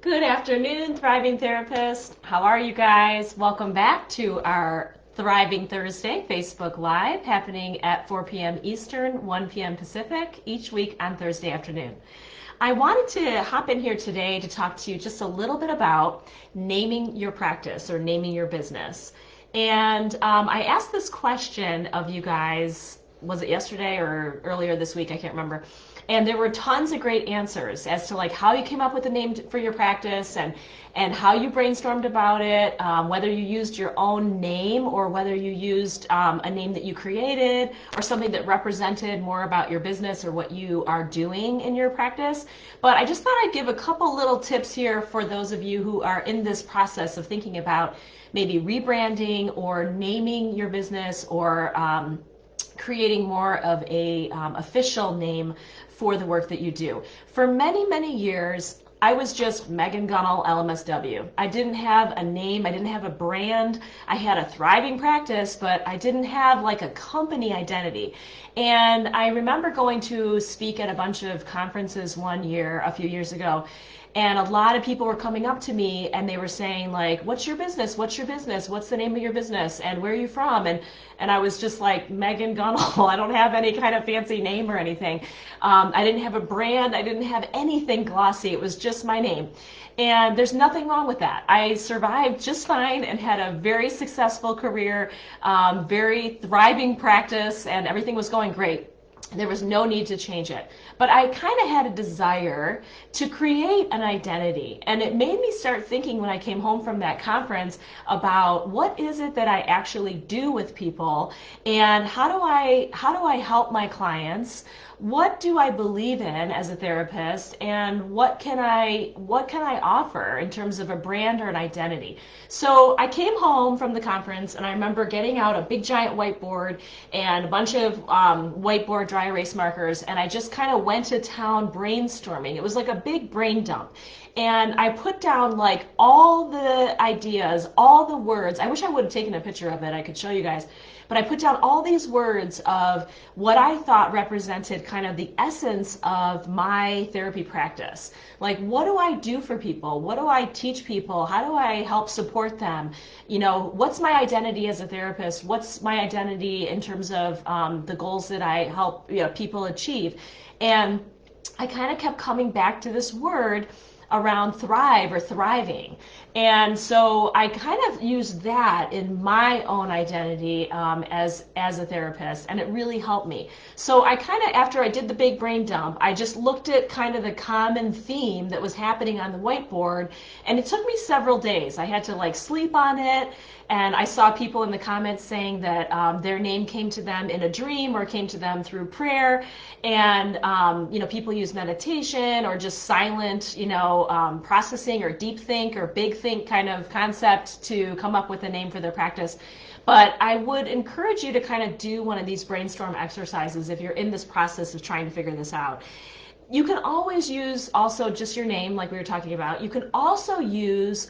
Good afternoon, Thriving Therapist. How are you guys? Welcome back to our Thriving Thursday Facebook Live happening at 4 p.m. Eastern, 1 p.m. Pacific each week on Thursday afternoon. I wanted to hop in here today to talk to you just a little bit about naming your practice or naming your business. And I asked this question of you guys, was it yesterday or earlier this week? I can't remember. And there were tons of great answers as to like how you came up with a name for your practice and how you brainstormed about it, whether you used your own name or whether you used a name that you created or something that represented more about your business or what you are doing in your practice. But I just thought I'd give a couple little tips here for those of you who are in this process of thinking about maybe rebranding or naming your business or creating more of a official name for the work that you do. For many, many years, I was just Megan Gunnell, LMSW. I didn't have a name, I didn't have a brand. I had a thriving practice, but I didn't have like a company identity. And I remember going to speak at a bunch of conferences one year, a few years ago, and a lot of people were coming up to me and they were saying like, what's your business? What's your business? What's the name of your business? And where are you from? And I was just like, Megan Gunnell. I don't have any kind of fancy name or anything. I didn't have a brand. I didn't have anything glossy. It was just my name. And there's nothing wrong with that. I survived just fine and had a very successful career, very thriving practice, and everything was going great. There was no need to change it. But I kind of had a desire to create an identity. And it made me start thinking when I came home from that conference about what is it that I actually do with people and how do I help my clients? What do I believe in as a therapist and what can I offer in terms of a brand or an identity? So I came home from the conference and I remember getting out a big giant whiteboard and a bunch of whiteboard dry erase markers, and I just kind of went to town brainstorming. It was like a big brain dump. And I put down like all the ideas, all the words. I wish I would have taken a picture of it. I could show you guys. But I put down all these words of what I thought represented kind of the essence of my therapy practice. Like, what do I do for people? What do I teach people? How do I help support them? You know, what's my identity as a therapist? What's my identity in terms of the goals that I help people achieve? And I kind of kept coming back to this word around thrive or thriving. And so I kind of used that in my own identity as a therapist, and it really helped me. So I kind of, after I did the big brain dump, I just looked at kind of the common theme that was happening on the whiteboard, and it took me several days. I had to like sleep on it, and I saw people in the comments saying that their name came to them in a dream or came to them through prayer, and people use meditation or just silent, processing or deep think or big think kind of concept to come up with a name for their practice. But I would encourage you to kind of do one of these brainstorm exercises if you're in this process of trying to figure this out. You can always use also just your name, like we were talking about. You can also use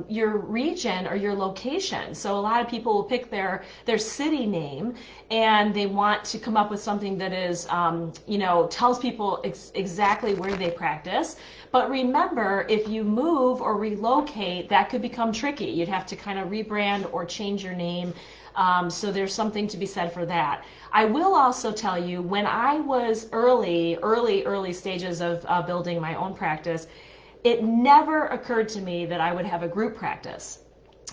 your region or your location. So a lot of people will pick their city name and they want to come up with something that is, tells people exactly where they practice. But remember, if you move or relocate, that could become tricky. You'd have to kind of rebrand or change your name. So there's something to be said for that. I will also tell you, when I was early stages of building my own practice, it never occurred to me that I would have a group practice.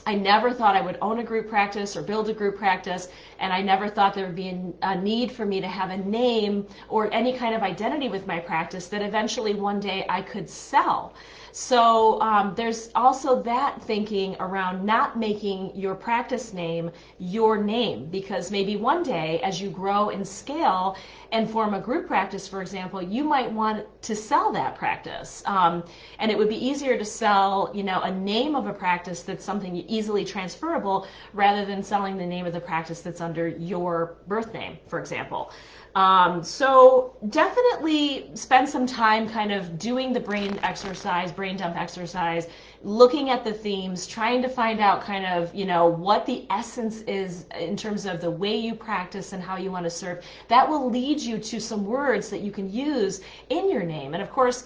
I never thought I would own a group practice or build a group practice, and I never thought there would be a need for me to have a name or any kind of identity with my practice that eventually one day I could sell. So there's also that thinking around not making your practice name your name, because maybe one day as you grow and scale and form a group practice, for example, you might want to sell that practice. And it would be easier to sell, a name of a practice that's something easily transferable rather than selling the name of the practice that's under your birth name, for example. So definitely spend some time kind of doing the brain dump exercise, looking at the themes, trying to find out kind of, what the essence is in terms of the way you practice and how you want to serve. That will lead you to some words that you can use in your name. And of course,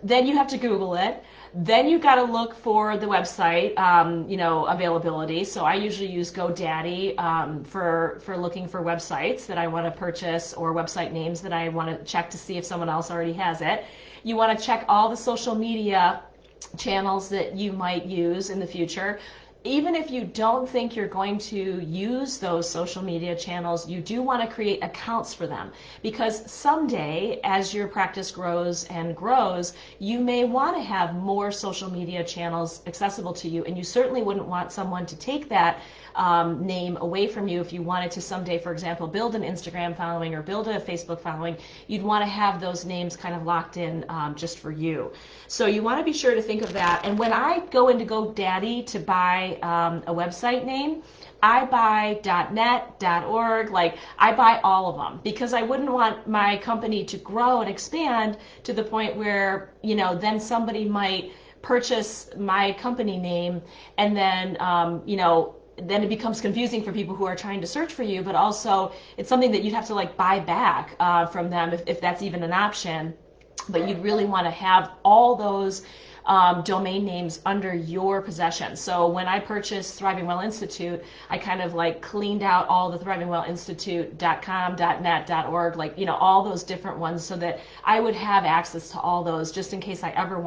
then you have to Google it. Then you got to look for the website, availability. So I usually use GoDaddy for looking for websites that I want to purchase or website names that I want to check to see if someone else already has it. You want to check all the social media channels that you might use in the future. Even if you don't think you're going to use those social media channels, you do want to create accounts for them, because someday, as your practice grows and grows, you may want to have more social media channels accessible to you, and you certainly wouldn't want someone to take that name away from you. If you wanted to someday, for example, build an Instagram following or build a Facebook following, you'd want to have those names kind of locked in just for you. So you want to be sure to think of that. And when I go into GoDaddy to buy a website name, I buy .net, .org, like I buy all of them, because I wouldn't want my company to grow and expand to the point where, then somebody might purchase my company name, and then, then it becomes confusing for people who are trying to search for you, but also it's something that you'd have to like buy back from them if that's even an option. But you'd really want to have all those domain names under your possession. So when I purchased Thriving Well Institute, I kind of like cleaned out all the thrivingwellinstitute.com, .net, .org, like, all those different ones, so that I would have access to all those just in case I ever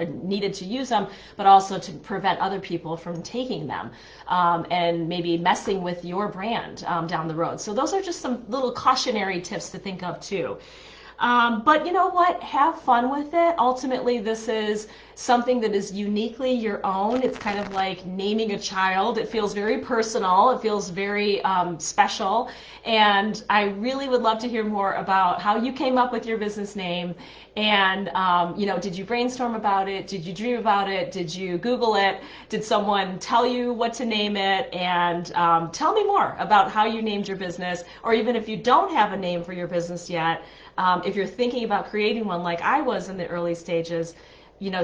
needed to use them, but also to prevent other people from taking them and maybe messing with your brand down the road. So those are just some little cautionary tips to think of too. But you know what? Have fun with it. Ultimately, this is something that is uniquely your own. It's kind of like naming a child. It feels very personal. It feels very special. And I really would love to hear more about how you came up with your business name. And, did you brainstorm about it? Did you dream about it? Did you Google it? Did someone tell you what to name it? And tell me more about how you named your business, or even if you don't have a name for your business yet, if you're thinking about creating one like I was in the early stages,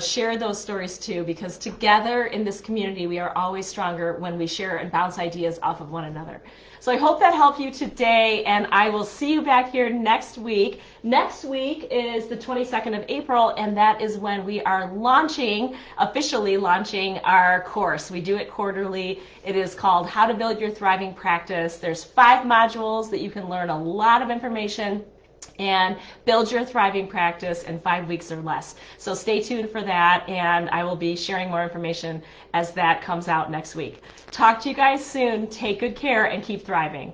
share those stories too, because together in this community, we are always stronger when we share and bounce ideas off of one another. So I hope that helped you today, and I will see you back here next week. Next week is the 22nd of April, and that is when we are officially launching our course. We do it quarterly. It is called How to Build Your Thriving Practice. There's 5 modules that you can learn a lot of information and build your thriving practice in 5 weeks or less. So stay tuned for that, and I will be sharing more information as that comes out next week. Talk to you guys soon. Take good care and keep thriving.